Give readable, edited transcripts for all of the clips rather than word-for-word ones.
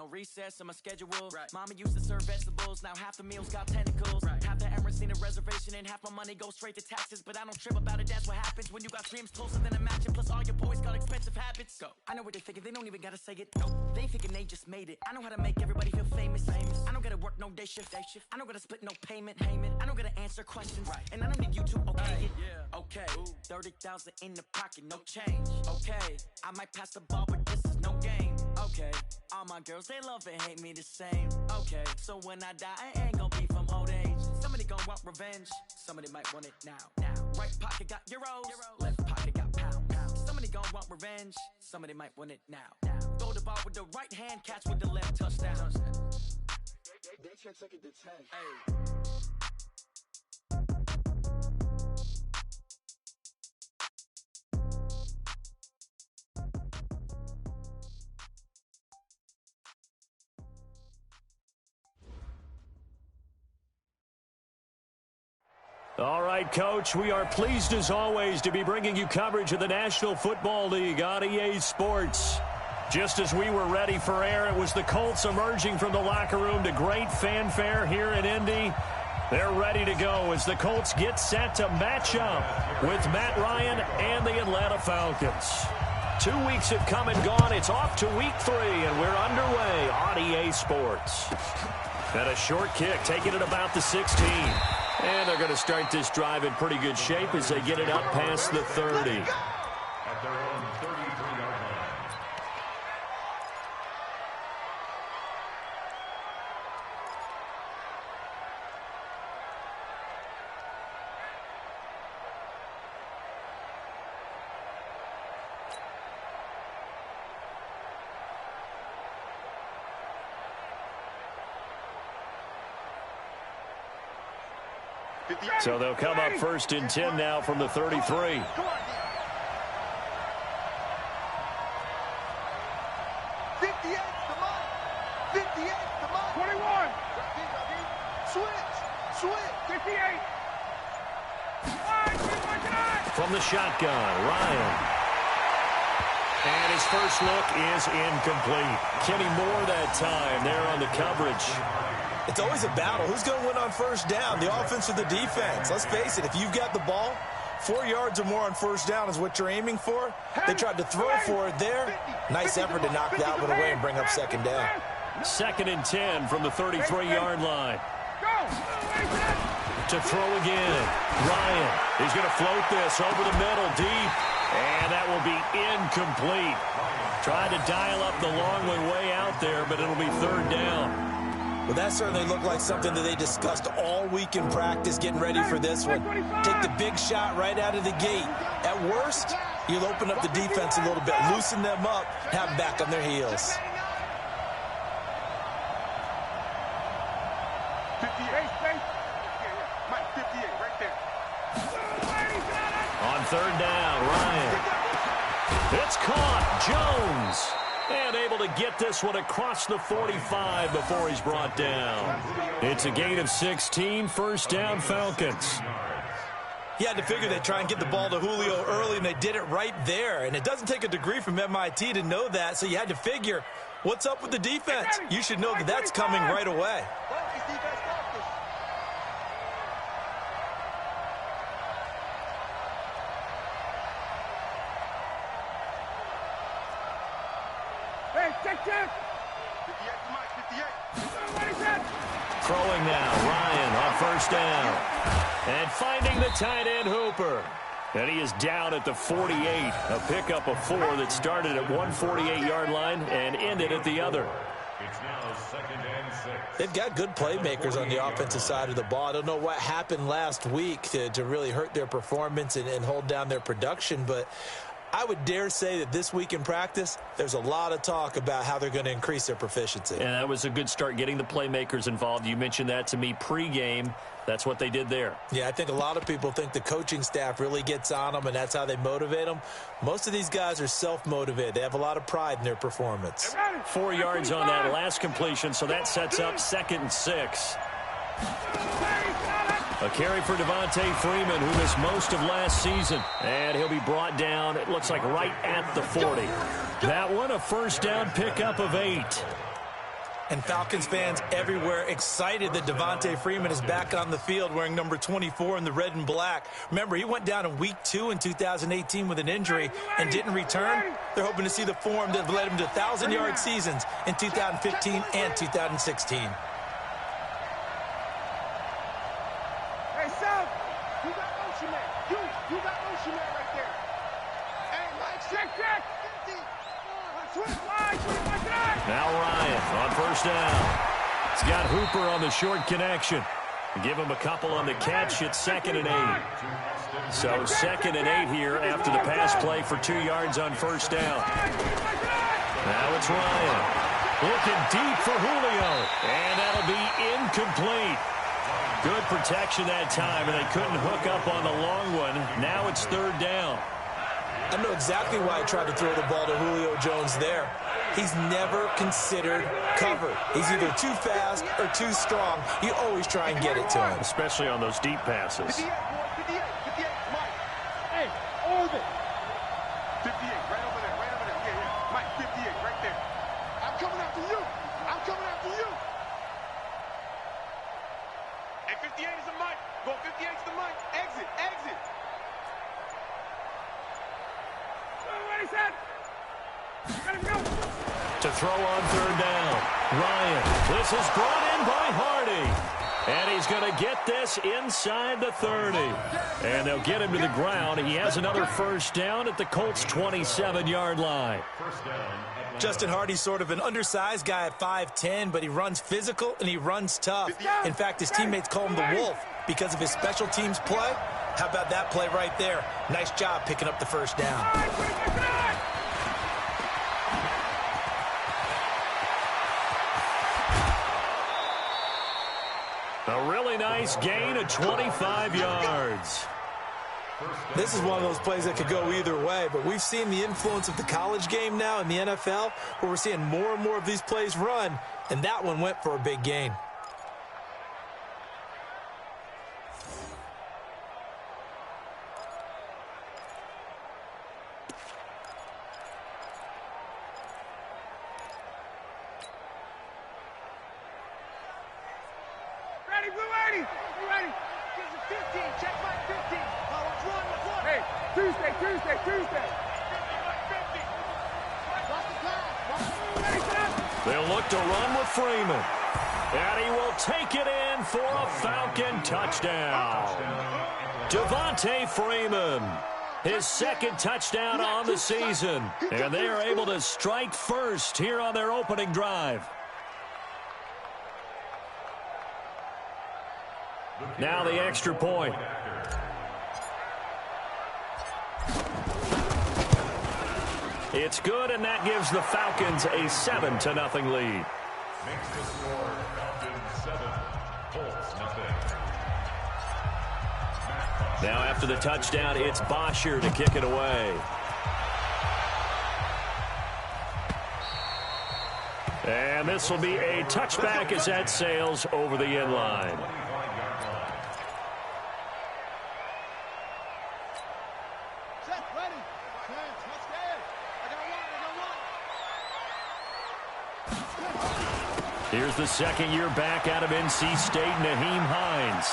recess in my schedule. Mama used to serve vegetables, now half the meals got tentacles. Half the Emirates need a reservation and half my money goes straight to taxes. But I don't trip about it, that's what happens when you got dreams closer than a match. Plus all your boys got expensive habits. Go. I know what they thinking, they don't even gotta say it. Nope. They thinking they just made it. I know how to make everybody feel famous. I don't gotta work no day shift. I don't gotta split no payment. I don't gotta answer questions. And I don't need you to okay it. Okay, 30,000 in the pocket, no change. Okay, I might pass the ball, but this is no game. Okay, all my girls, they love and hate me the same. Okay, so when I die, I ain't gonna be from old age. Somebody gon' want revenge, somebody might want it now. Right pocket got euros, left pocket got pounds. Somebody gon' want revenge, somebody might want it now. Throw the ball with the right hand, catch with the left, touchdown. They can't take it to 10. Hey. All right, Coach, we are pleased as always to be bringing you coverage of the National Football League on EA Sports. Just as we were ready for air, it was the Colts emerging from the locker room to great fanfare here in Indy. They're ready to go as the Colts get set to match up with Matt Ryan and the Atlanta Falcons. 2 weeks have come and gone. It's off to week 3, and we're underway on EA Sports. And a short kick, taking it about the 16. And they're going to start this drive in pretty good shape as they get it up past the 30. At their own 33-yard line. So they'll come up 1st and 10 now from the 33. 58, come on. 58, come on. 21. Switch. 58. From the shotgun, Ryan. And his first look is incomplete. Kenny Moore that time there on the coverage. It's always a battle. Who's going to win on first down, the offense or the defense? Let's face it, if you've got the ball, 4 yards or more on first down is what you're aiming for. They tried to throw for it there. Nice effort to knock that one away and bring up second down. 2nd and 10 from the 33-yard line. To throw again. Ryan, he's going to float this over the middle deep. And that will be incomplete. Tried to dial up the long one way out there, but it'll be 3rd down. Well, that certainly looked like something that they discussed all week in practice, getting ready for this one. Take the big shot right out of the gate. At worst, you'll open up the defense a little bit, loosen them up, have them back on their heels. 58, Mike, 58, right there. On 3rd down, Ryan. It's caught. Jones. And able to get this one across the 45 before he's brought down. It's a gain of 16, 1st down Falcons. You had to figure they'd try and get the ball to Julio early, and they did it right there. And it doesn't take a degree from MIT to know that, so you had to figure, what's up with the defense? You should know that that's coming right away. Throwing now, Ryan on 1st down. And finding the tight end Hooper. And he is down at the 48. A pickup of 4 that started at 148-yard line and ended at the other. It's now 2nd and 6. They've got good playmakers on the offensive side of the ball. I don't know what happened last week to really hurt their performance and hold down their production, but I would dare say that this week in practice, there's a lot of talk about how they're going to increase their proficiency. And that was a good start, getting the playmakers involved. You mentioned that to me pregame. That's what they did there. Yeah, I think a lot of people think the coaching staff really gets on them, and that's how they motivate them. Most of these guys are self-motivated. They have a lot of pride in their performance. 4 yards on that last completion, so that sets up 2nd and 6. A carry for Devontae Freeman, who missed most of last season. And he'll be brought down, it looks like, right at the 40. That one, a 1st down pickup of 8. And Falcons fans everywhere excited that Devontae Freeman is back on the field wearing number 24 in the red and black. Remember, he went down in week 2 in 2018 with an injury and didn't return. They're hoping to see the form that led him to 1,000-yard seasons in 2015 and 2016. Hey, South, you got Ocean Man. You got Ocean Man right there. Hey, Mike, check. Now Ryan on first down. He's got Hooper on the short connection. Give him a couple on the catch. It's 2nd and 8. So 2nd and 8 here after the pass play for 2 yards on first down. Now it's Ryan. Looking deep for Julio. And that'll be incomplete. Good protection that time, and they couldn't hook up on the long one. Now it's 3rd down. I know exactly why I tried to throw the ball to Julio Jones there. He's never considered cover. He's either too fast or too strong. You always try and get it to him. Especially on those deep passes. 58, Mike. Hey, hold it. 58, right over there. Yeah. Mike, 58, right there. I'm coming after you. Hey, 58 is a Mike. Go 58 is the Mike. Exit. What he said? Let him go. To throw on 3rd down. Ryan. This is brought in by Hardy. And he's going to get this inside the 30. And they'll get him to the ground. He has another first down at the Colts' 27-yard line. Justin Hardy's sort of an undersized guy at 5'10", but he runs physical and he runs tough. In fact, his teammates call him the Wolf because of his special teams play. How about that play right there? Nice job picking up the first down. A really nice gain of 25 yards. This is one of those plays that could go either way, but we've seen the influence of the college game now in the NFL, where we're seeing more and more of these plays run, and that one went for a big gain. Ready. Here's the 15. Check my 15. Let's run. Hey, Tuesday. They'll look to run with Freeman. And he will take it in for a Falcon touchdown. Devontae Freeman, his 2nd touchdown on the season. And they are able to strike first here on their opening drive. Now the extra point. It's good, and that gives the Falcons a 7-0 lead. Makes the score Falcons 7, Colts nothing. Now after the touchdown, it's Bosher to kick it away. And this will be a touchback as that sails over the end line. Here's the 2nd-year back out of NC State, Naheem Hines.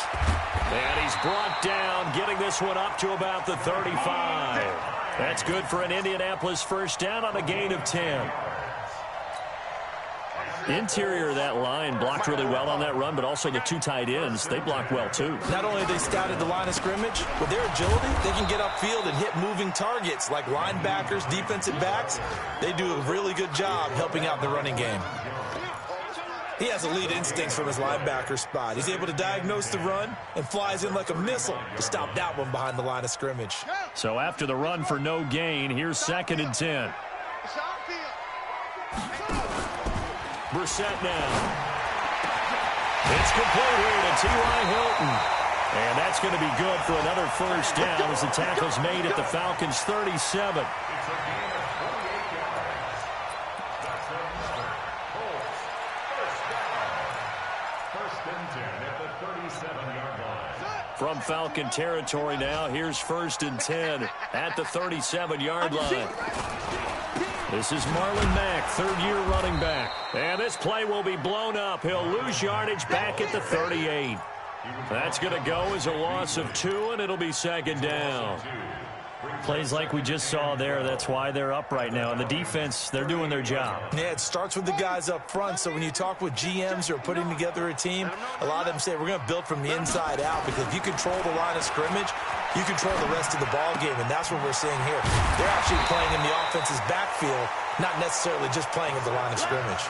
And he's brought down, getting this one up to about the 35. That's good for an Indianapolis first down on a gain of 10. Interior of that line blocked really well on that run, but also the 2 tight ends, they blocked well too. Not only have they scouted the line of scrimmage, with their agility, they can get upfield and hit moving targets like linebackers, defensive backs. They do a really good job helping out the running game. He has elite instincts from his linebacker spot. He's able to diagnose the run and flies in like a missile to stop that one behind the line of scrimmage. So after the run for no gain, here's 2nd and 10. Brissett now. It's complete here to T.Y. Hilton. And that's going to be good for another first down as the tackle's made at the Falcons' 37. From Falcon territory now, here's 1st and 10 at the 37-yard line. This is Marlon Mack, third-year running back. And this play will be blown up. He'll lose yardage back at the 38. That's going to go as a loss of 2, and it'll be second down. Plays like we just saw there. That's why they're up right now. And the defense, they're doing their job. Yeah, it starts with the guys up front. So when you talk with GMs who are putting together a team, a lot of them say we're going to build from the inside out, because if you control the line of scrimmage, you control the rest of the ball game, and that's what we're seeing here. They're actually playing in the offense's backfield, not necessarily just playing at the line of scrimmage.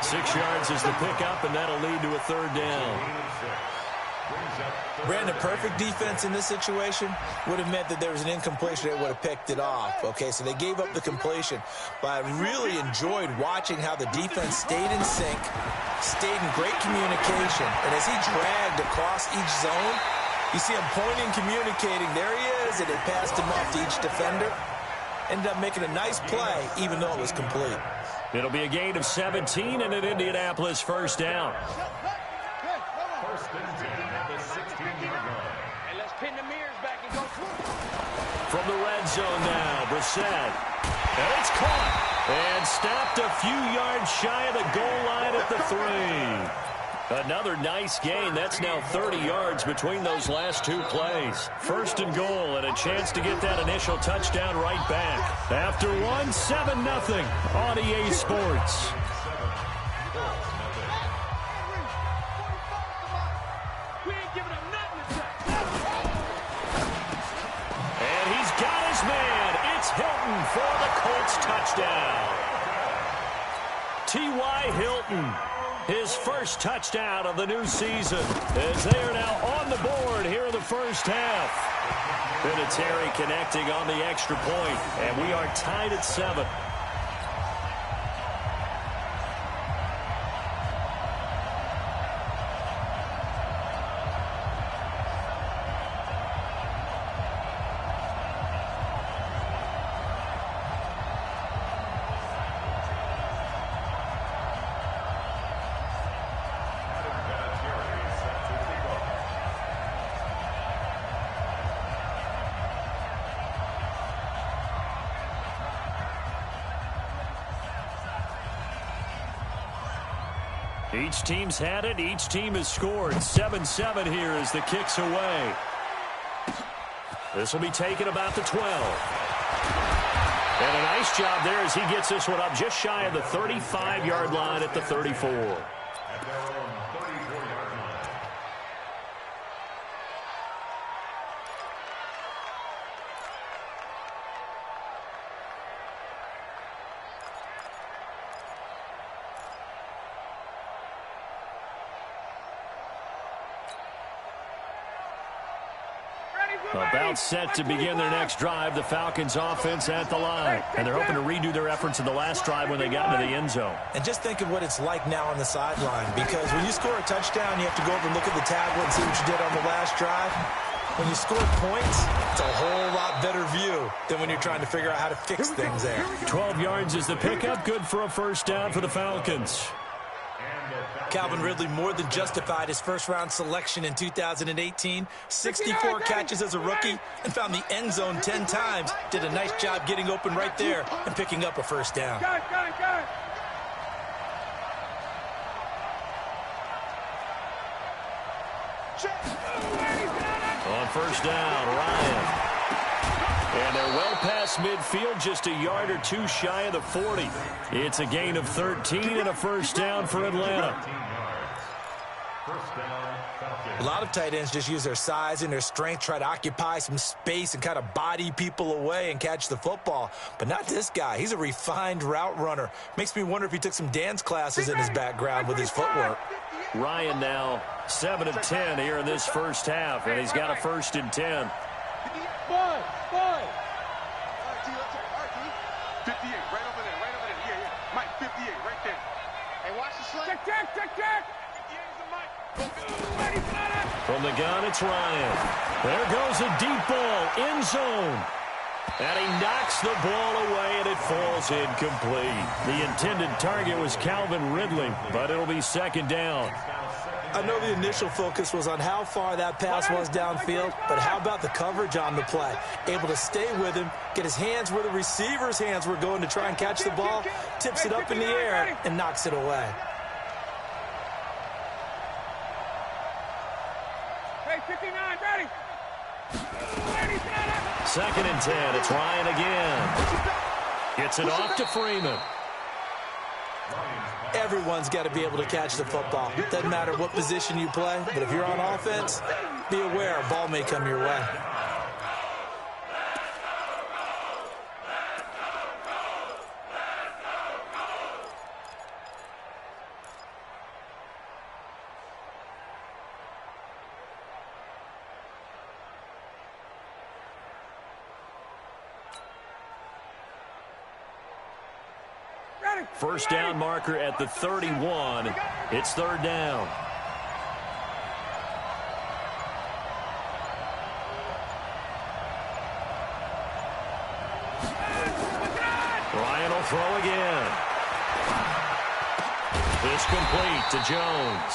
6 yards is the pickup, and that'll lead to a third down. Brandon, perfect defense in this situation would have meant that there was an incompletion. They would have picked it off. Okay, so they gave up the completion. But I really enjoyed watching how the defense stayed in sync, stayed in great communication. And as he dragged across each zone, you see him pointing, communicating. There he is, and it passed him off to each defender. Ended up making a nice play, even though it was complete. It'll be a gain of 17 and an Indianapolis first down. First and 10 at the 16-yard line. And let's pin the mirrors back and go From the red zone now, Brissett. And it's caught. And stopped a few yards shy of the goal line at the 3. Another nice gain. That's now 30 yards between those last 2 plays. First and goal, and a chance to get that initial touchdown right back. After 7-0 on EA Sports. And he's got his man. It's Hilton for the Colts touchdown. T.Y. Hilton. His first touchdown of the new season, as they are now on the board here in the first half. Vinatieri connecting on the extra point, and we are tied at 7. Each team's had it. Each team has scored. 7-7 here as the kick's away. This will be taken about the 12. And a nice job there as he gets this one up just shy of the 35-yard line at the 34. At their own 34-yard line. About set to begin their next drive, the Falcons offense at the line. And they're hoping to redo their efforts in the last drive when they got into the end zone. And just think of what it's like now on the sideline, because when you score a touchdown, you have to go over and look at the tablet and see what you did on the last drive. When you score points, it's a whole lot better view than when you're trying to figure out how to fix things there. 12 yards is the pickup, good for a first down for the Falcons. Calvin Ridley more than justified his first-round selection in 2018. 64 catches as a rookie and found the end zone 10 times. Did a nice job getting open right there and picking up a first down. On first down, Ryan. And they're well past midfield, just a yard or 2 shy of the 40. It's a gain of 13 and a first down for Atlanta. A lot of tight ends just use their size and their strength, try to occupy some space and kind of body people away and catch the football. But not this guy. He's a refined route runner. Makes me wonder if he took some dance classes in his background with his footwork. Ryan now 7 of 10 here in this first half, and he's got a first and 10. 58, right over there, right over there. Yeah. Mike, 58, right there. Hey, watch the slant. Check. 58 is the Mike. From the gun, it's Ryan. There goes a deep ball, end zone. And he knocks the ball away, and it falls incomplete. The intended target was Calvin Ridley, but it'll be second down. I know the initial focus was on how far that pass was downfield, but how about the coverage on the play? Able to stay with him, get his hands where the receiver's hands were going to try and catch the ball, tips it up in the air, and knocks it away. Hey, 59, ready. 2nd and 10. It's Ryan again. Gets it off to Freeman. Everyone's got to be able to catch the football. Doesn't matter what position you play, but if you're on offense, be aware a ball may come your way. First down marker at the 31. It's 3rd down. Ryan will throw again. It's complete to Jones.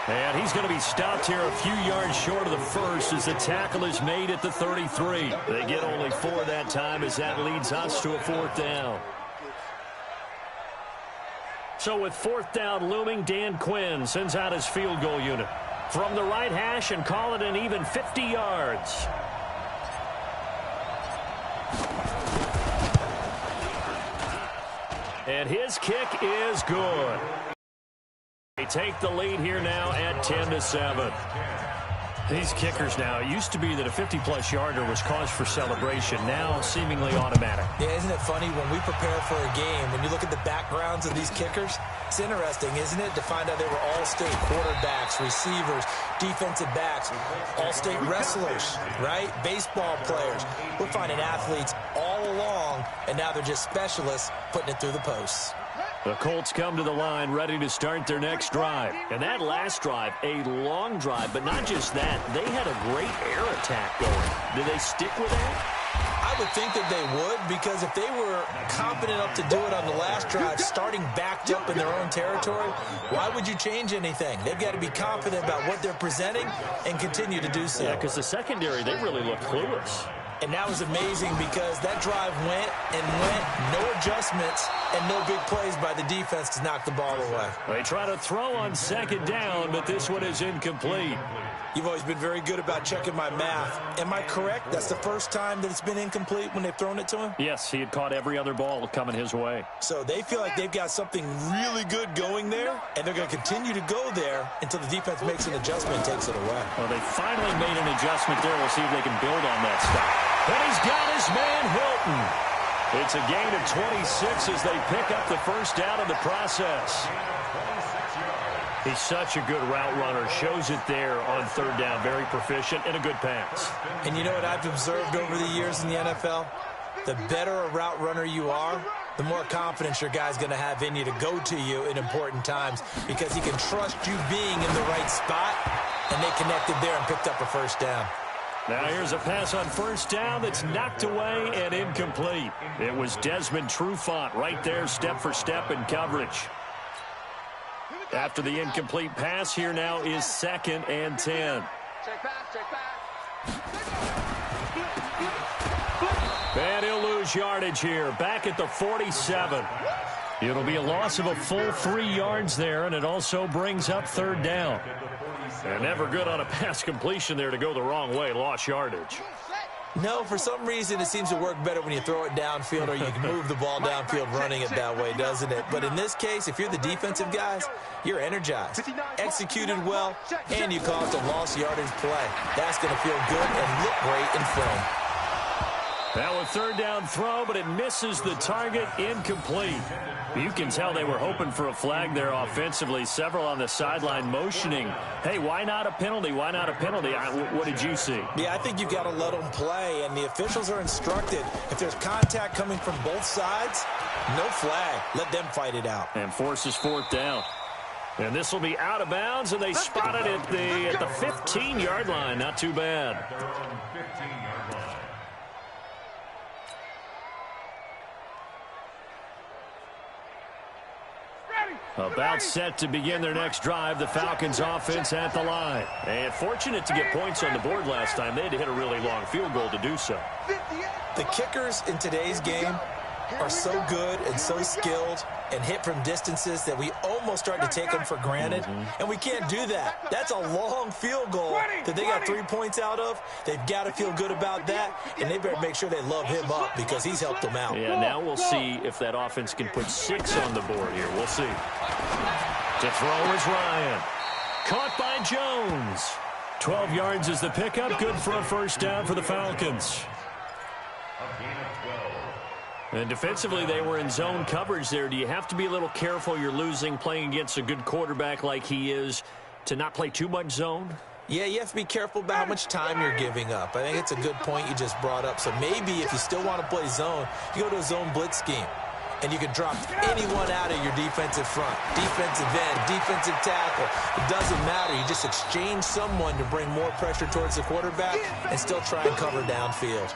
And he's going to be stopped here a few yards short of the first as the tackle is made at the 33. They get only 4 that time as that leads us to a 4th down. So with 4th down looming, Dan Quinn sends out his field goal unit from the right hash and call it an even 50 yards. And his kick is good. They take the lead here now at 10-7. These kickers now, it used to be that a 50-plus yarder was cause for celebration. Now seemingly automatic. Yeah, isn't it funny when we prepare for a game, when you look at the backgrounds of these kickers, it's interesting, isn't it, to find out they were all-state quarterbacks, receivers, defensive backs, all-state wrestlers, right? Baseball players. We're finding athletes all along, and now they're just specialists putting it through the posts. The Colts come to the line ready to start their next drive. And that last drive, a long drive, but not just that. They had a great air attack going. Did they stick with that? I would think that they would, because if they were competent enough to do it on the last drive, starting backed up in their own territory, why would you change anything? They've got to be confident about what they're presenting and continue to do so. Yeah, because the secondary, they really look clueless. And that was amazing because that drive went and went, no adjustments and no big plays by the defense to knock the ball away. They try to throw on 2nd down, but this one is incomplete. You've always been very good about checking my math. Am I correct? That's the first time that it's been incomplete when they've thrown it to him? Yes, he had caught every other ball coming his way. So they feel like they've got something really good going there, and they're going to continue to go there until the defense makes an adjustment and takes it away. Well, they finally made an adjustment there. We'll see if they can build on that stuff. And he's got his man, Hilton. It's a gain of 26 as they pick up the first down in the process. He's such a good route runner. Shows it there on 3rd down. Very proficient and a good pass. And you know what I've observed over the years in the NFL? The better a route runner you are, the more confidence your guy's going to have in you to go to you in important times because he can trust you being in the right spot, and they connected there and picked up a first down. Now here's a pass on 1st down that's knocked away and incomplete. It was Desmond Trufant right there, step for step in coverage. After the incomplete pass, here now is 2nd and 10. Check pass. And he'll lose yardage here, back at the 47. It'll be a loss of a full 3 yards there, and it also brings up 3rd down. And never good on a pass completion there to go the wrong way. Lost yardage. No, for some reason it seems to work better when you throw it downfield or you can move the ball downfield running it that way, doesn't it? But in this case, if you're the defensive guys, you're energized, executed well, and you caused a lost yardage play. That's going to feel good and look great in film. Now a 3rd down throw, but it misses the target, incomplete. You can tell they were hoping for a flag there offensively. Several on the sideline motioning, hey, why not a penalty? Why not a penalty? What did you see? Yeah, I think you've got to let them play, and the officials are instructed. If there's contact coming from both sides, no flag. Let them fight it out. And forces 4th down. And this will be out of bounds, and they spot it at the 15-yard line. Not too bad. About set to begin their next drive, the Falcons offense at the line. And fortunate to get points on the board last time. They had to hit a really long field goal to do so. The kickers in today's game are so good and so skilled and hit from distances that we almost start to take them for granted. And we can't do that. That's a long field goal that they got 3 points out of. They've got to feel good about that, and they better make sure they love him up because he's helped them out. Yeah, now we'll see if that offense can put 6 on the board here. We'll see. To throw is Ryan. Caught by Jones. 12 yards is the pickup. Good for a first down for the Falcons. And defensively, they were in zone coverage there. Do you have to be a little careful you're losing playing against a good quarterback like he is to not play too much zone? Yeah, you have to be careful about how much time you're giving up. I think it's a good point you just brought up. So maybe if you still want to play zone, you go to a zone blitz scheme. And you can drop anyone out of your defensive front, defensive end, defensive tackle. It doesn't matter. You just exchange someone to bring more pressure towards the quarterback and still try and cover downfield.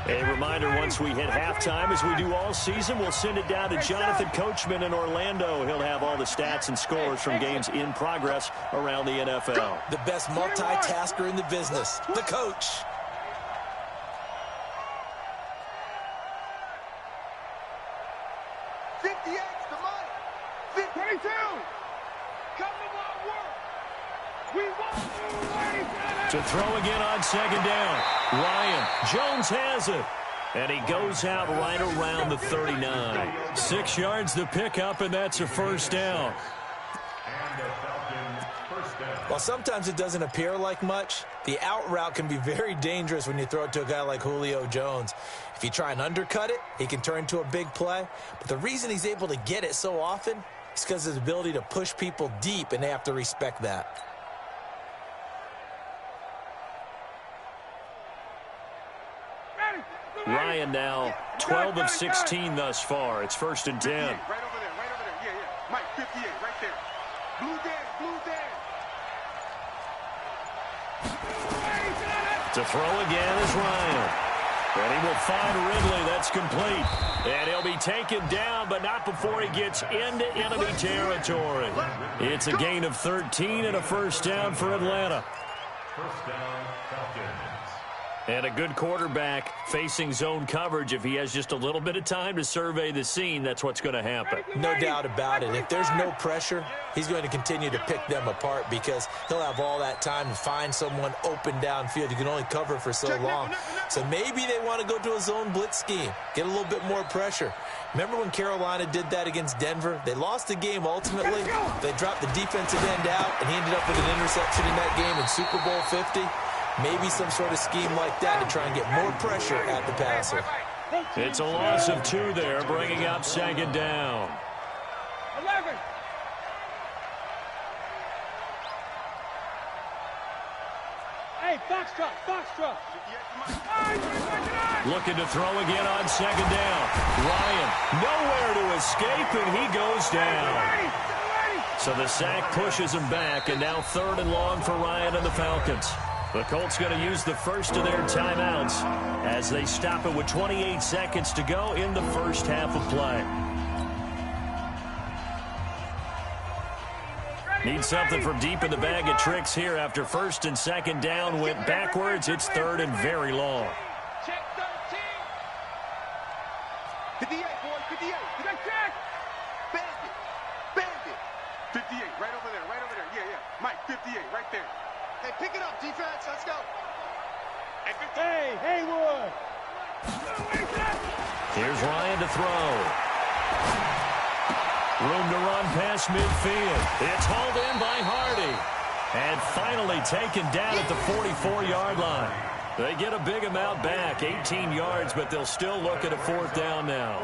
A reminder, once we hit halftime, as we do all season, we'll send it down to Jonathan Coachman in Orlando. He'll have all the stats and scores from games in progress around the NFL. The best multitasker in the business, the coach. To throw again on second down. Ryan. Jones has it. And he goes out right around the 39. 6 yards the pickup, and that's a first down. While sometimes it doesn't appear like much, the out route can be very dangerous when you throw it to a guy like Julio Jones. If you try and undercut it, he can turn into a big play. But the reason he's able to get it so often is because of his ability to push people deep, and they have to respect that. Ryan now 12 of 16 thus far. It's 1st and 10. Right over there, right over there. Yeah, yeah. Mike, 58, right there. Blue Dan, blue Dan. To throw again is Ryan. And he will find Ridley. That's complete. And he'll be taken down, but not before he gets into enemy territory. It's a gain of 13 and a first down for Atlanta. First down, Falcons. And a good quarterback facing zone coverage. If he has just a little bit of time to survey the scene, that's what's going to happen. No doubt about it. If there's no pressure, he's going to continue to pick them apart because he'll have all that time to find someone open downfield. You can only cover for so long. So maybe they want to go to a zone blitz scheme, get a little bit more pressure. Remember when Carolina did that against Denver? They lost the game ultimately. They dropped the defensive end out, and he ended up with an interception in that game in Super Bowl 50. Maybe some sort of scheme like that to try and get more pressure at the passer. It's a loss of 2 there, bringing up second down. 11. Hey, box truck. Looking to throw again on second down. Ryan, nowhere to escape, and he goes down. So the sack pushes him back, and now 3rd and long for Ryan and the Falcons. The Colts going to use the first of their timeouts as they stop it with 28 seconds to go in the first half of play. Need something from deep in the bag of tricks here after 1st and 2nd down went backwards. It's 3rd and very long. Check 13. 58, boy, 58. Check. Bandit. 58, right over there. Yeah. Mike, 58, right there. Hey, pick it up, defense. Let's go. Hey, Haywood. Here's Ryan to throw. Room to run past midfield. It's hauled in by Hardy. And finally taken down at the 44-yard line. They get a big amount back, 18 yards, but they'll still look at a 4th down now.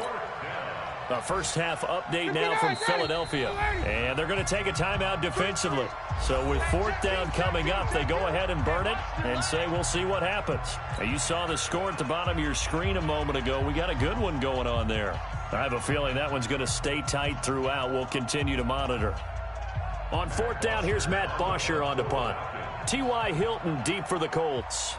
A first half update now from Philadelphia. And they're going to take a timeout defensively. So with 4th down coming up, they go ahead and burn it and say we'll see what happens. Now, you saw the score at the bottom of your screen a moment ago. We got a good one going on there. I have a feeling that one's going to stay tight throughout. We'll continue to monitor. On 4th down, here's Matt Bosher on to punt. T.Y. Hilton deep for the Colts.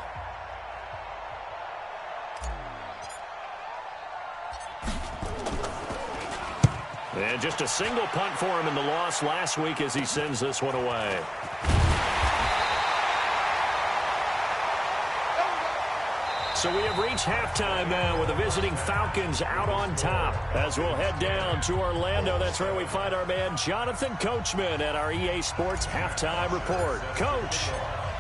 And just a single punt for him in the loss last week as he sends this one away. So we have reached halftime now with the visiting Falcons out on top. As we'll head down to Orlando, that's where we find our man Jonathan Coachman at our EA Sports Halftime Report. Coach,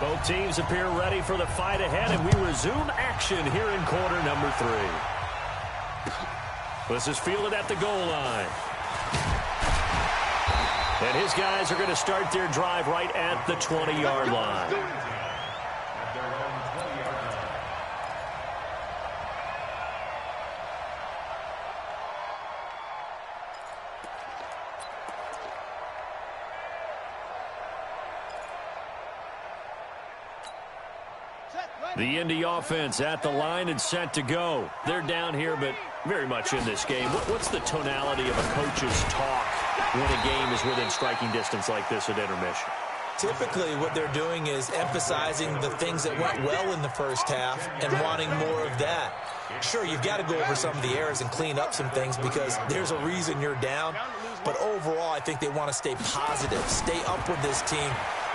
both teams appear ready for the fight ahead, and we resume action here in quarter number 3. This is fielded at the goal line. And his guys are going to start their drive right at the 20-yard line. The Indy offense at the line and set to go. They're down here, but very much in this game. What's the tonality of a coach's talk when a game is within striking distance like this at intermission? Typically, what they're doing is emphasizing the things that went well in the first half and wanting more of that. Sure, you've got to go over some of the errors and clean up some things because there's a reason you're down. But overall, I think they want to stay positive, stay up with this team.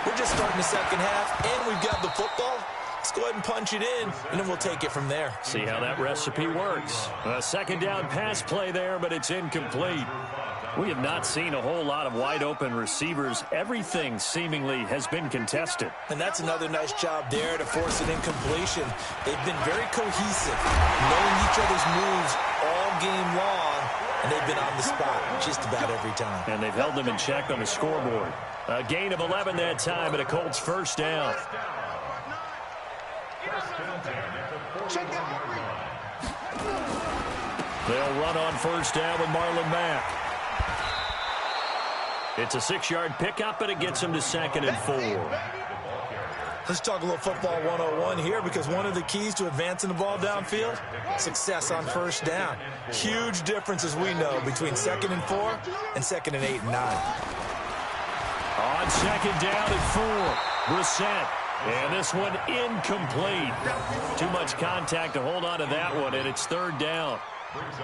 We're just starting the second half, and we've got the football. Let's go ahead and punch it in, and then we'll take it from there. See how that recipe works. A second down pass play there, but it's incomplete. We have not seen a whole lot of wide-open receivers. Everything seemingly has been contested. And that's another nice job there to force an incompletion. They've been very cohesive, knowing each other's moves all game long, and they've been on the spot just about every time. And they've held them in check on the scoreboard. A gain of 11 that time, and a Colts first down. They'll run on first down with Marlon Mack. It's a 6-yard pickup, and it gets him to 2nd and 4. Let's talk a little football 101 here, because one of the keys to advancing the ball downfield, success on first down. Huge difference, as we know, between 2nd and 4 and 2nd and 8 and 9. On 2nd down and 4, Brissett. And this one incomplete. Too much contact to hold on to that one, and it's 3rd down.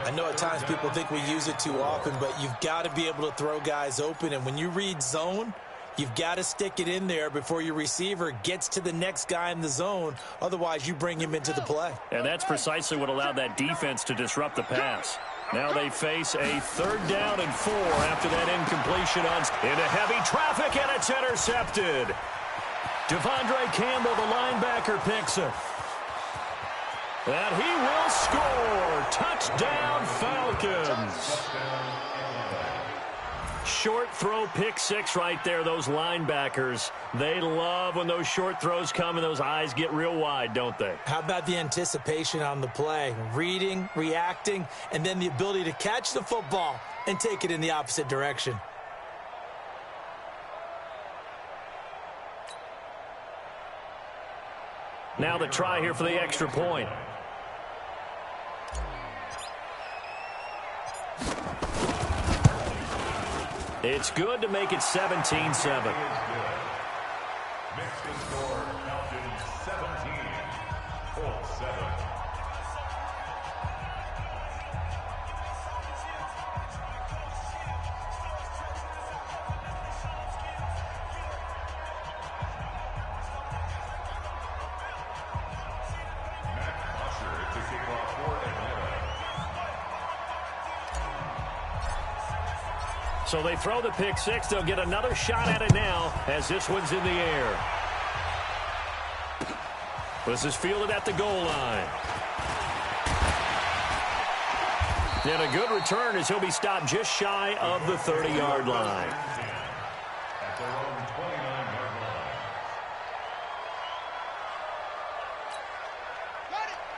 I know at times people think we use it too often, but you've got to be able to throw guys open. And when you read zone, you've got to stick it in there before your receiver gets to the next guy in the zone. Otherwise, you bring him into the play. And that's precisely what allowed that defense to disrupt the pass. Now they face a 3rd down and 4 after that incompletion into heavy traffic, and it's intercepted. Devondre Campbell, the linebacker, picks it. And he will score. Touchdown, Falcons. Short throw, pick 6 right there, those linebackers. They love when those short throws come and those eyes get real wide, don't they? How about the anticipation on the play? Reading, reacting, and then the ability to catch the football and take it in the opposite direction. Now the try here for the extra point. It's good to make it 17-7. Mexican score, Falcons 17, Colts 7. So they throw the pick 6. They'll get another shot at it now as this one's in the air. This is fielded at the goal line. And a good return as he'll be stopped just shy of the 30-yard line. At their own 29-yard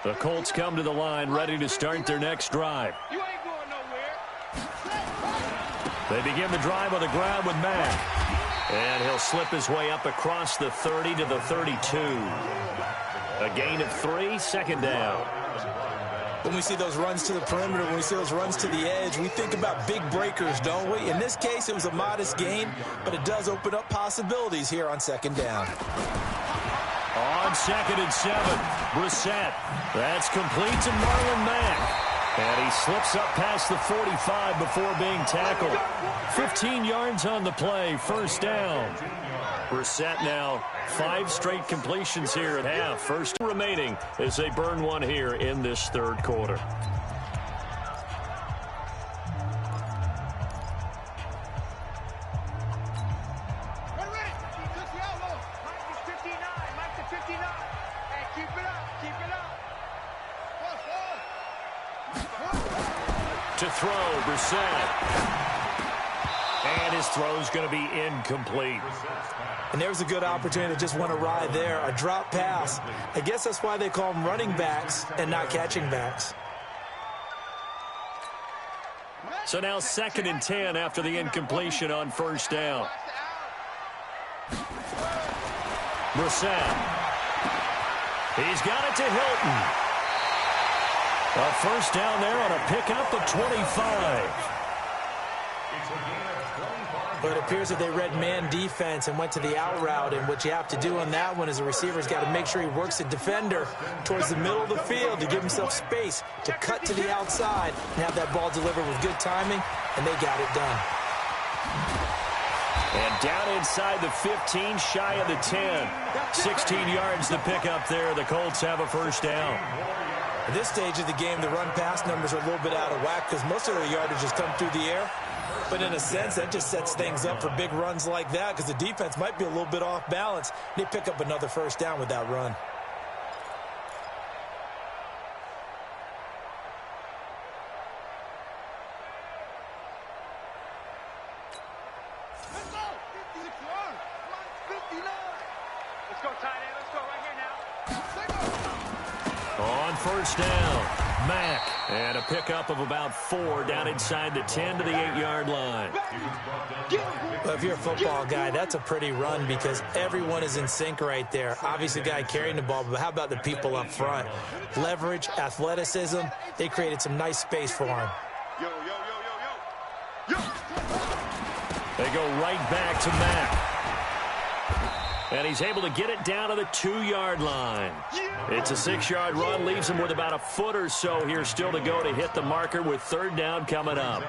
line. The Colts come to the line ready to start their next drive. You ain't going nowhere. They begin the drive on the ground with Mack. And he'll slip his way up across the 30 to the 32. A gain of 3, 2nd down. When we see those runs to the perimeter, when we see those runs to the edge, we think about big breakers, don't we? In this case, it was a modest gain, but it does open up possibilities here on 2nd down. On 2nd and 7, Brissett. That's complete to Marlon Mack. And he slips up past the 45 before being tackled. 15 yards on the play, first down. Brissett now 5 straight completions here at half. First remaining as they burn one here in this third quarter. To throw, Brissett. And his throw's going to be incomplete. And there's a good opportunity to just want to ride there. A drop pass. I guess that's why they call them running backs and not catching backs. So now 2nd and 10 after the incompletion on first down. Brissett. He's got it to Hilton. A first down there on a pickup of 25. But it appears that they read man defense and went to the out route, and what you have to do on that one is the receiver's got to make sure he works the defender towards the middle of the field to give himself space to cut to the outside and have that ball delivered with good timing, and they got it done. And down inside the 15, shy of the 10. 16 yards to pick up there. The Colts have a first down. At this stage of the game, the run-pass numbers are a little bit out of whack because most of their yardage has come through the air. But in a sense, that just sets things up for big runs like that because the defense might be a little bit off balance. They pick up another first down with that run. Let's go! 56 yards. Come on, 59. Let's go, tight end. Let's go right here now. On first down, Mack. And a pickup of about 4 down inside the 10 to the 8-yard line. Well, if you're a football guy, that's a pretty run because everyone is in sync right there. Obviously, the guy carrying the ball, but how about the people up front? Leverage, athleticism, they created some nice space for him. Yo, yo, yo, yo, yo. Yo. They go right back to Mack. And he's able to get it down to the 2-yard line. It's a 6-yard run, leaves him with about a foot or so here still to go to hit the marker with third down coming up.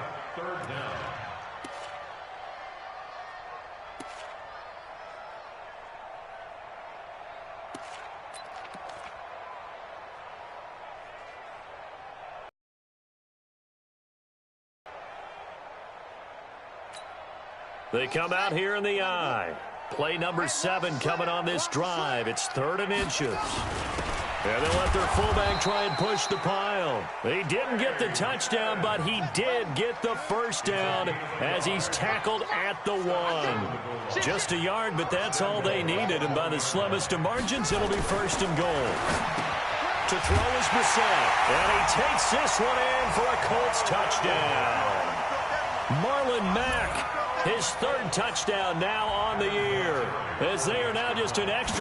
They come out here in the eye. Play number 7 coming on this drive. It's 3rd and inches. And they let their fullback try and push the pile. He didn't get the touchdown, but he did get the first down as he's tackled at the 1. Just a yard, but that's all they needed. And by the slimmest of margins, it'll be 1st and goal. To throw is Brissett. And he takes this one in for a Colts touchdown. Marlon Mack. His 3rd touchdown now on the year, as they are now just an extra.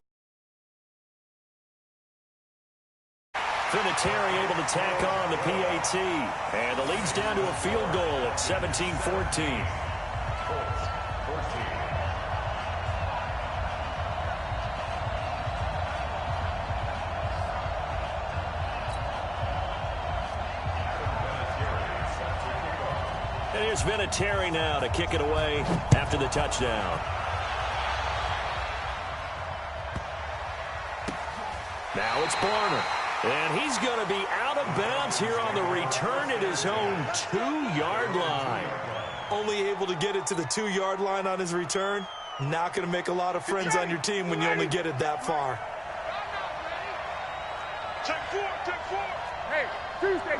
Vinatieri able to tack on the PAT, and the lead's down to a field goal at 17-14. And here's Vinatieri now to kick it away after the touchdown. Now it's Barner. And he's going to be out of bounds here on the return at his own 2-yard line. Only able to get it to the 2-yard line on his return. Not going to make a lot of friends on your team when you only get it that far. Check 4, check 4. Hey, Tuesday.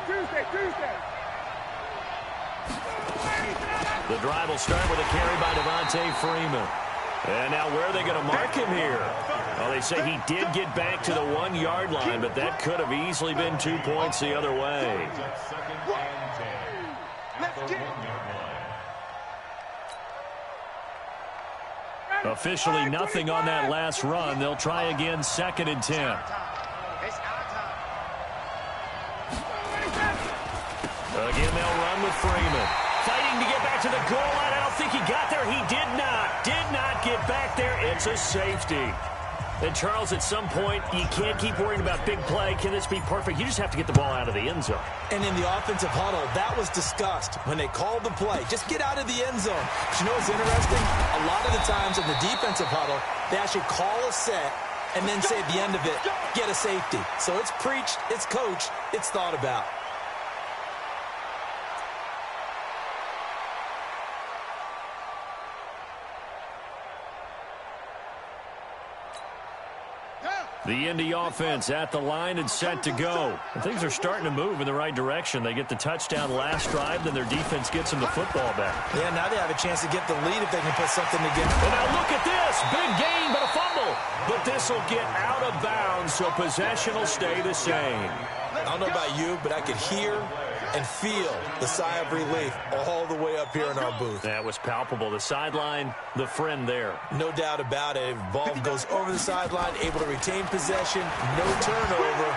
The drive will start with a carry by Devontae Freeman. And now where are they going to mark him here? Well, they say he did get back to the 1-yard line, but that could have easily been 2 points the other way. Officially nothing on that last run. They'll try again 2nd and 10. Again, they'll run with Freeman. Fighting to get back to the goal line. I don't think he got there. He did not get back there. It's a safety. And, Charles, at some point, you can't keep worrying about big play. Can this be perfect? You just have to get the ball out of the end zone. And in the offensive huddle, that was discussed when they called the play. Just get out of the end zone. But you know what's interesting? A lot of the times in the defensive huddle, they actually call a set and then say at the end of it, get a safety. So it's preached, it's coached, it's thought about. The Indy offense at the line and set to go. And things are starting to move in the right direction. They get the touchdown last drive, then their defense gets them the football back. Yeah, now they have a chance to get the lead if they can put something together. And now look at this. Big gain, but a fumble. But this will get out of bounds, so possession will stay the same. I don't know about you, but I could hear and feel the sigh of relief all the way up here in our booth. That was palpable. The sideline, the friend there. No doubt about it. Ball goes over the sideline, able to retain possession, no turnover.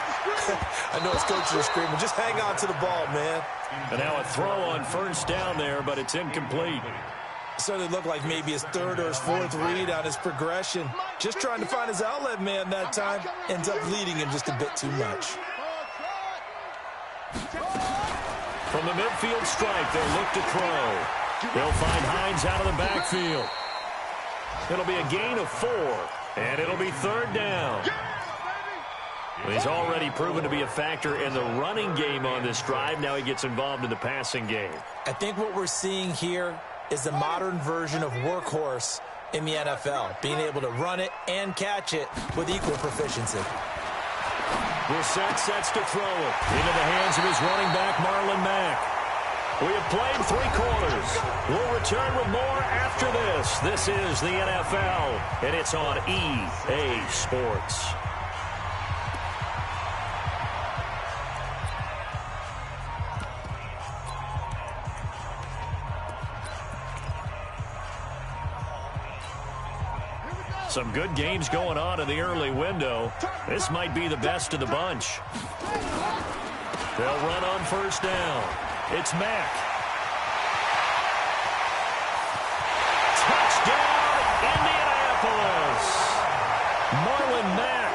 I know his coaches are screaming, just hang on to the ball, man. And now a throw on first down there, but it's incomplete. Certainly looked like maybe his third or his fourth read on his progression. Just trying to find his outlet man that time. Ends up leading him just a bit too much. From the midfield stripe, they'll look to throw. They'll find Hines out of the backfield. It'll be a gain of 4, and it'll be third down. He's already proven to be a factor in the running game on this drive. Now he gets involved in the passing game. I think what we're seeing here is the modern version of workhorse in the NFL, being able to run it and catch it with equal proficiency. Brissett sets to throw it into the hands of his running back, Marlon Mack. We have played 3 quarters. We'll return with more after this. This is the NFL, and it's on EA Sports. Some good games going on in the early window. This might be the best of the bunch. They'll run on first down. It's Mack. Touchdown, Indianapolis. Marlon Mack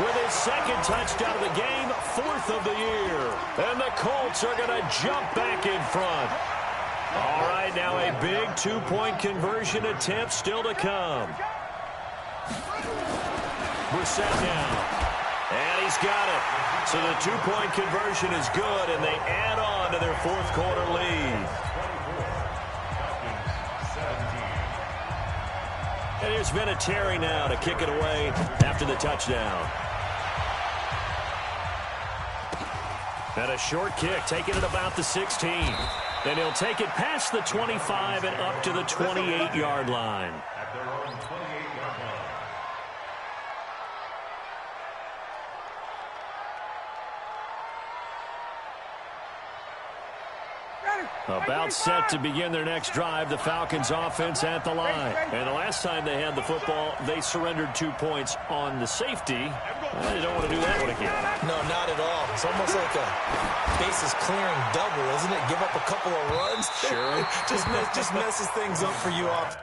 with his second touchdown of the game, 4th of the year. And the Colts are going to jump back in front. All right, now a big 2-point conversion attempt still to come. Brissett now. And he's got it. So the 2-point conversion is good, and they add on to their 4th quarter lead. And here's Vinatieri now to kick it away after the touchdown. And a short kick, taking it about the 16. And he'll take it past the 25 and up to the 28-yard line. At their own 28-yard line. About set to begin their next drive, the Falcons offense at the line. And the last time they had the football, they surrendered 2 points on the safety. They don't want to do that one again. No, not at all. It's almost like a bases clearing double, isn't it? Give up a couple of runs. Sure. just messes things up for you off.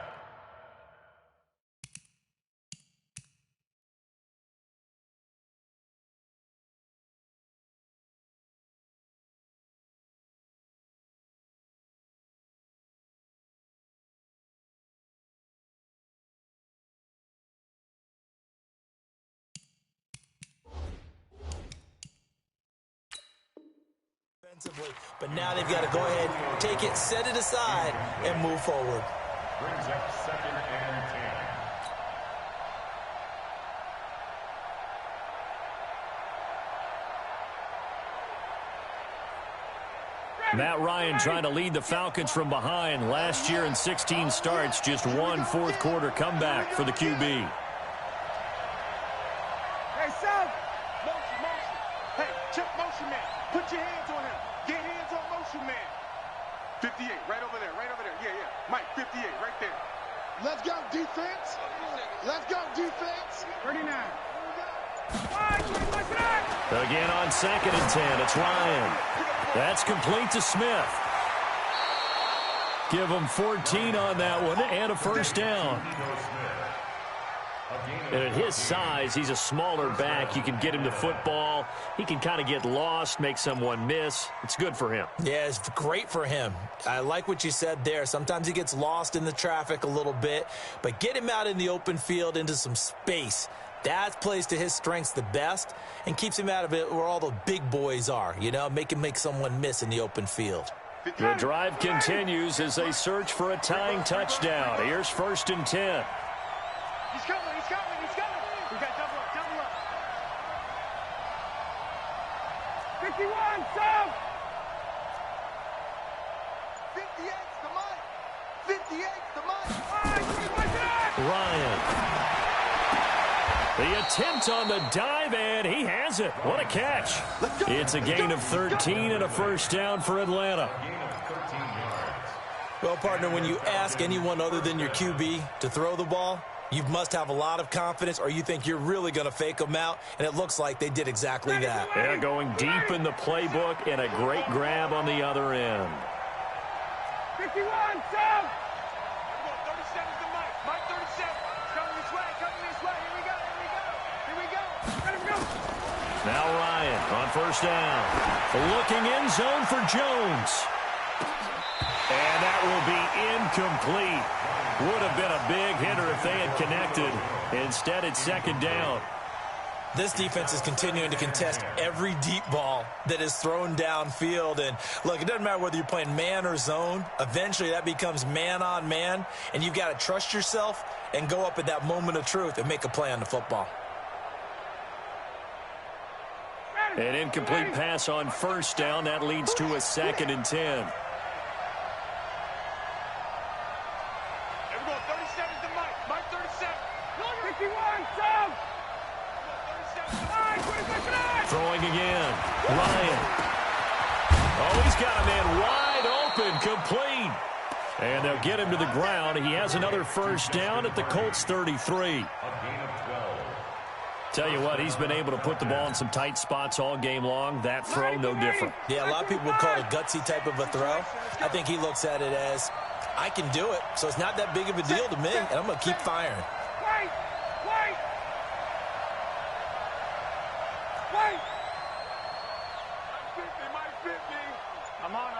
But now they've got to go ahead, take it, set it aside, and move forward. Brings up 2nd and 10. Matt Ryan trying to lead the Falcons from behind. Last year in 16 starts, just 1 4th quarter comeback for the QB. Hey, South. Motion. Hey, check motion man. Put your hands on him. Get hands on motion man. 58, right over there. Yeah. Mike, 58, right there. Let's go, defense. Let's go, defense. 39. Again on 2nd and 10, it's Ryan. That's complete to Smith. Give him 14 on that one and a first down. A gain of And at his size, he's a smaller back. You can get him the football. He can kind of get lost, make someone miss. It's good for him. Yeah, it's great for him. I like what you said there. Sometimes he gets lost in the traffic a little bit, but get him out in the open field into some space. That plays to his strengths the best and keeps him out of it where all the big boys are, you know, make someone miss in the open field. The drive continues as they search for a tying touchdown. Here's 1st and 10. He's coming, he's coming, he's coming. We got double up, double up. 51, south. 58's the mic. 58's the mic. Ryan. The attempt on the dive, and he has it. What a catch. It's a gain of 13 and a first down for Atlanta. Well, partner, when you ask anyone other than your QB to throw the ball, you must have a lot of confidence, or you think you're really going to fake them out, and it looks like they did exactly that. They're going deep in the playbook, and a great grab on the other end. 51, south. 37's the mic. Mike 37. Coming this way, coming this way. Here we go, here we go. Here we go. Let him go. Now Ryan on 1st down. Looking in zone for Jones. And that will be incomplete. Would have been a big hitter if they had connected. Instead, it's 2nd down. This defense is continuing to contest every deep ball that is thrown downfield. And, look, it doesn't matter whether you're playing man or zone. Eventually, that becomes man on man. And you've got to trust yourself and go up at that moment of truth and make a play on the football. An incomplete pass on 1st down. That leads to a 2nd and 10. 51, south. Throwing again. Ryan. Oh, he's got a man wide open, complete. And they'll get him to the ground. He has another first down at the Colts 33. Tell you what, he's been able to put the ball in some tight spots all game long. That throw, no different. Yeah, a lot of people would call it a gutsy type of a throw. I think he looks at it as, I can do it, so it's not that big of a deal to me, and I'm going to keep firing. Wait! Mike 50. I'm on.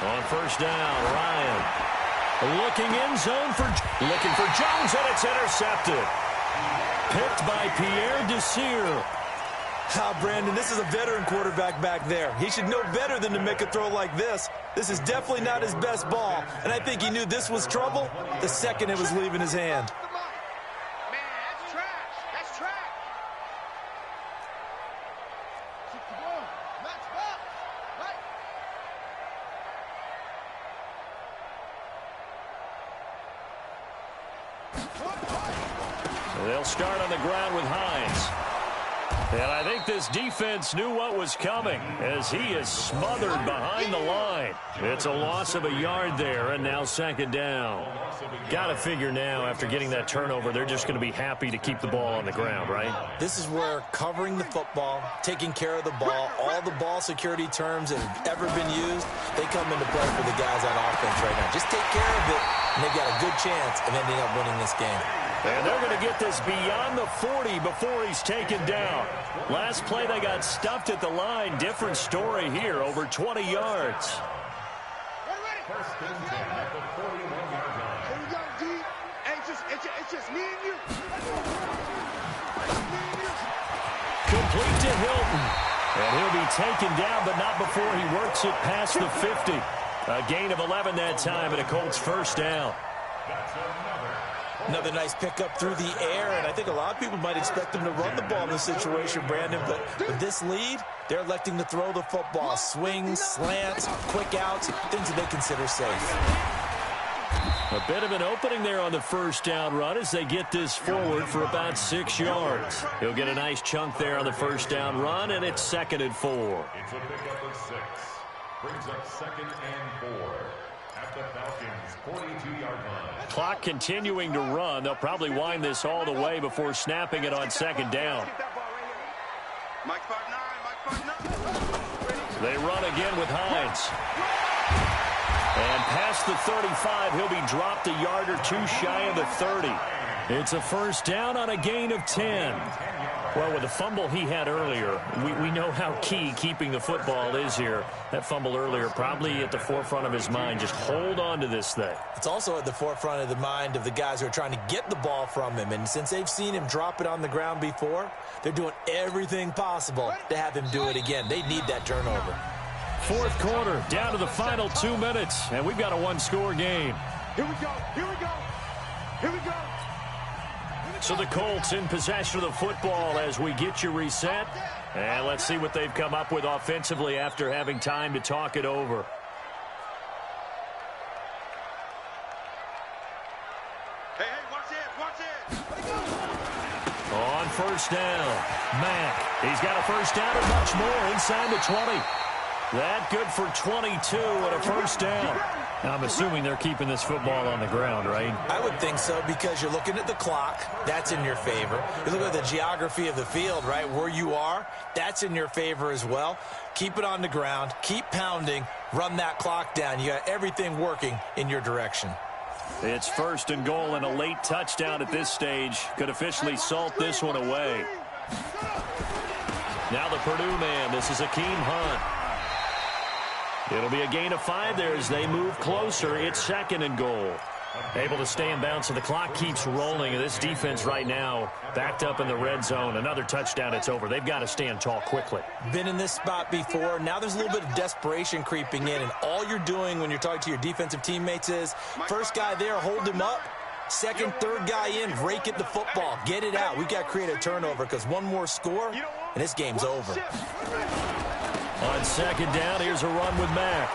On first down, Ryan. Looking in zone looking for Jones, and it's intercepted. Picked by Pierre Desir. Brandon, this is a veteran quarterback back there. He should know better than to make a throw like this. This is definitely not his best ball, and I think he knew this was trouble the second it was leaving his hand. Man, that's trash. That's trash. Keep the ball. Match box. Right. So they'll start on the ground with Hines. And I think this defense knew what was coming as he is smothered behind the line. It's a loss of a yard there, and now second down. Got to figure now, after getting that turnover, they're just going to be happy to keep the ball on the ground, right? This is where covering the football, taking care of the ball, all the ball security terms that have ever been used, they come into play for the guys on offense right now. Just take care of it, and they've got a good chance of ending up winning this game. And they're going to get this beyond the 40 before he's taken down. Last play, they got stuffed at the line. Different story here, over 20 yards. First and 10 at the 41-yard line. Here we go, D. Hey, it's just me and you. Complete to Hilton. And he'll be taken down, but not before he works it past the 50. A gain of 11 that time, and a Colts first down. That's Another nice pickup through the air, and I think a lot of people might expect them to run the ball in this situation, Brandon, but with this lead, they're electing to throw the football. Swings, slants, quick outs, things that they consider safe. A bit of an opening there on the first down run as they get this forward for about 6 yards. He'll get a nice chunk there on the first down run, and it's 2nd and 4. It's a pickup of 6. Brings up 2nd and 4 at the Falcons' 42-yard line. Clock continuing to run. They'll probably wind this all the way before snapping it on second down. Mike 5'9", Mike 5'9". They run again with Hines. And past the 35, he'll be dropped a yard or two shy of the 30. It's a first down on a gain of 10. Well, with the fumble he had earlier, we know how key keeping the football is here. That fumble earlier probably at the forefront of his mind. Just hold on to this thing. It's also at the forefront of the mind of the guys who are trying to get the ball from him. And since they've seen him drop it on the ground before, they're doing everything possible to have him do it again. They need that turnover. Fourth quarter, down to the final 2 minutes, and we've got a one-score game. Here we go. Here we go. Here we go. So the Colts in possession of the football as we get you reset. And let's see what they've come up with offensively after having time to talk it over. Hey, watch this. On first down, Mack. He's got a first down and much more inside the 20. That good for 22 and a first down. Now, I'm assuming they're keeping this football on the ground, right? I would think so because you're looking at the clock. That's in your favor. You look at the geography of the field, right, where you are. That's in your favor as well. Keep it on the ground. Keep pounding. Run that clock down. You got everything working in your direction. It's first and goal, and a late touchdown at this stage could officially salt this one away. Now the Purdue man. This is Akeem Hunt. It'll be a gain of 5 there as they move closer. It's second and goal. Able to stay in bounds, so the clock keeps rolling. And this defense right now backed up in the red zone. Another touchdown, it's over. They've got to stand tall quickly. Been in this spot before. Now there's a little bit of desperation creeping in. And all you're doing when you're talking to your defensive teammates is, first guy there, hold him up. Second, third guy in, rake at the football. Get it out. We've got to create a turnover because one more score, and this game's over. On second down, here's a run with Mack.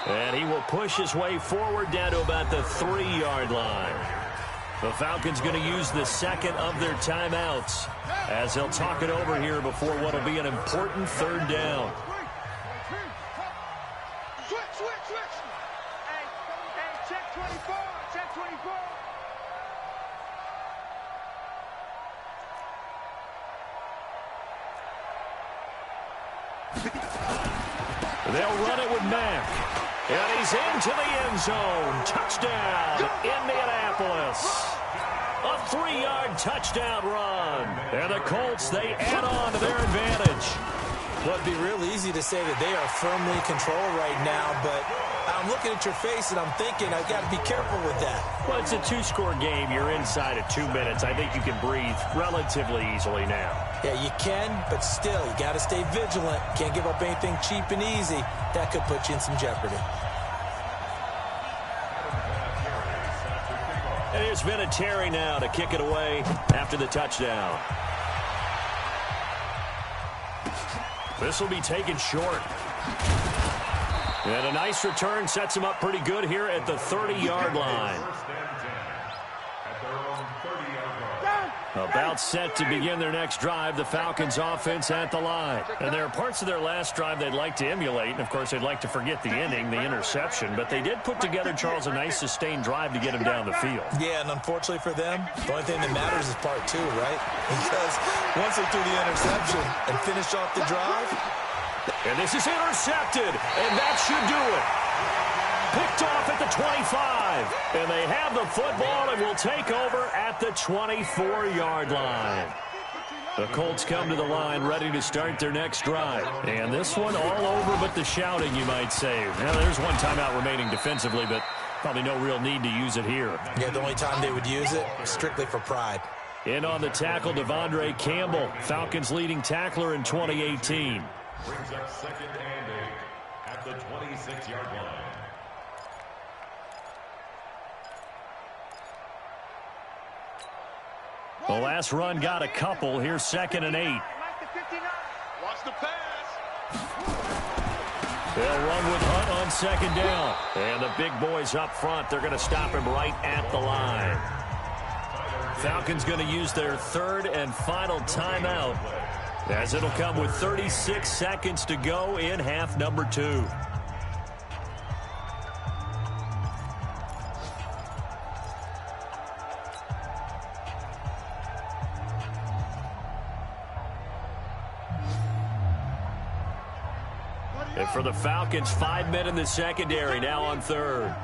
And he will push his way forward down to about the 3-yard line. The Falcons going to use the second of their timeouts as they'll talk it over here before what will be an important third down. Switch. Hey, check 24. Check 24. They'll run it with Mack. And he's into the end zone. Touchdown, Indianapolis. A 3-yard touchdown run. And the Colts, they add on to their advantage. Well, it'd be real easy to say that they are firmly in control right now, but I'm looking at your face and I'm thinking I've got to be careful with that. Well, it's a 2-score game. You're inside of 2 minutes. I think you can breathe relatively easily now. Yeah, you can, but still, you got to stay vigilant. Can't give up anything cheap and easy. That could put you in some jeopardy. And here's Vinatieri now to kick it away after the touchdown. This will be taken short. And a nice return sets him up pretty good here at the 30-yard line. About set to begin their next drive, the Falcons offense at the line. And there are parts of their last drive they'd like to emulate. And, of course, they'd like to forget the inning, the interception. But they did put together, Charles, a nice sustained drive to get him down the field. Yeah, and unfortunately for them, the only thing that matters is part 2, right? Because once they threw the interception and finished off the drive. And this is intercepted, and that should do it. Picked off at the 25, and they have the football and will take over at the 24-yard line. The Colts come to the line ready to start their next drive. And this one all over but the shouting, you might say. Now, there's one timeout remaining defensively, but probably no real need to use it here. Yeah, the only time they would use it, strictly for pride. In on the tackle, Devondre Campbell, Falcons leading tackler in 2018. Brings up second and 8 at the 26-yard line. The last run got a couple. Here's second and 8. Watch the pass. They'll run with Hunt on second down. And the big boys up front, they're going to stop him right at the line. Falcons going to use their third and final timeout, as it'll come with 36 seconds to go in half number 2. And for the Falcons, 5 men in the secondary, now on third.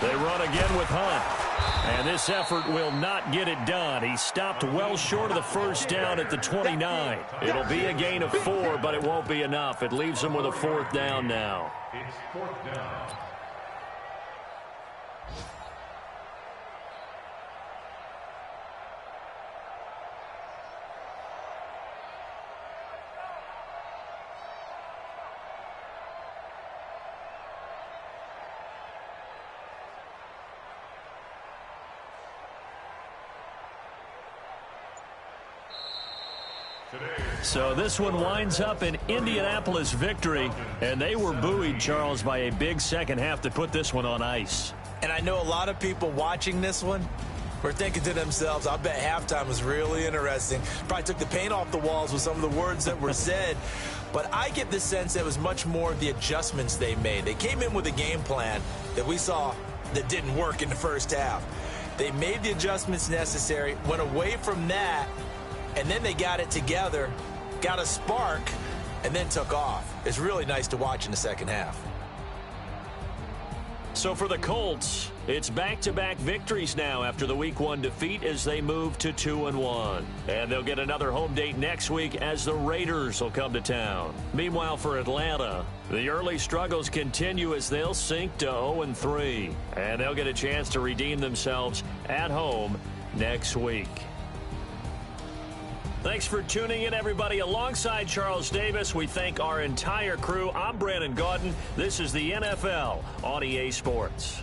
They run again with Hunt. And this effort will not get it done. He stopped well short of the first down at the 29. It'll be a gain of 4, but it won't be enough. It leaves him with a 4th down now. It's 4th down. So this one winds up an Indianapolis victory, and they were buoyed, Charles, by a big second half to put this one on ice. And I know a lot of people watching this one were thinking to themselves, I bet halftime was really interesting. Probably took the paint off the walls with some of the words that were said. But I get the sense that it was much more of the adjustments they made. They came in with a game plan that we saw that didn't work in the first half. They made the adjustments necessary, went away from that, and then they got it together, got a spark, and then took off. It's really nice to watch in the second half. So for the Colts, it's back-to-back victories now after the Week 1 defeat as they move to 2-1. And they'll get another home date next week as the Raiders will come to town. Meanwhile, for Atlanta, the early struggles continue as they'll sink to 0-3. And they'll get a chance to redeem themselves at home next week. Thanks for tuning in, everybody. Alongside Charles Davis, we thank our entire crew. I'm Brandon Gaudin. This is the NFL on EA Sports.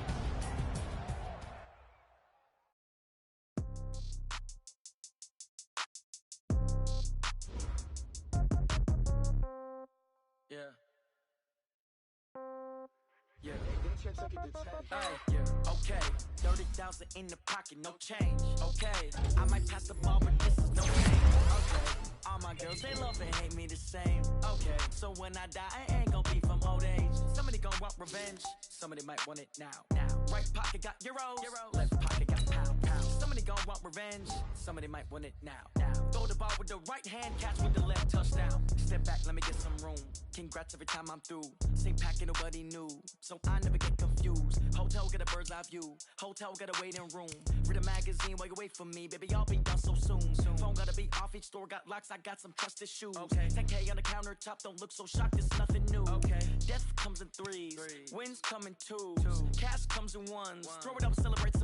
Okay, 30,000 in the pocket, no change. Okay, I might pass the ball, but this is no change. Okay, all my girls, they love and hate me the same. Okay, so when I die, I ain't gonna be from old age. Somebody gonna want revenge, somebody might want it now. Right pocket got euros, left pocket got pound. Somebody gonna want revenge, somebody might want it now. Throw the ball with the right hand, catch with the left, touchdown. Step back, let me get some room. Congrats every time I'm through. Same packet, nobody knew, so I never get confused. Hotel get a bird's eye view. Hotel got a waiting room. Read a magazine while you wait for me, baby. I'll be done so soon. Phone gotta be off. Each store got locks. I got some trusted shoes. Okay. 10K on the countertop. Don't look so shocked. It's nothing new. Okay. Death comes in threes. Wins come in twos. Cash comes in ones. Throw it up, celebrate.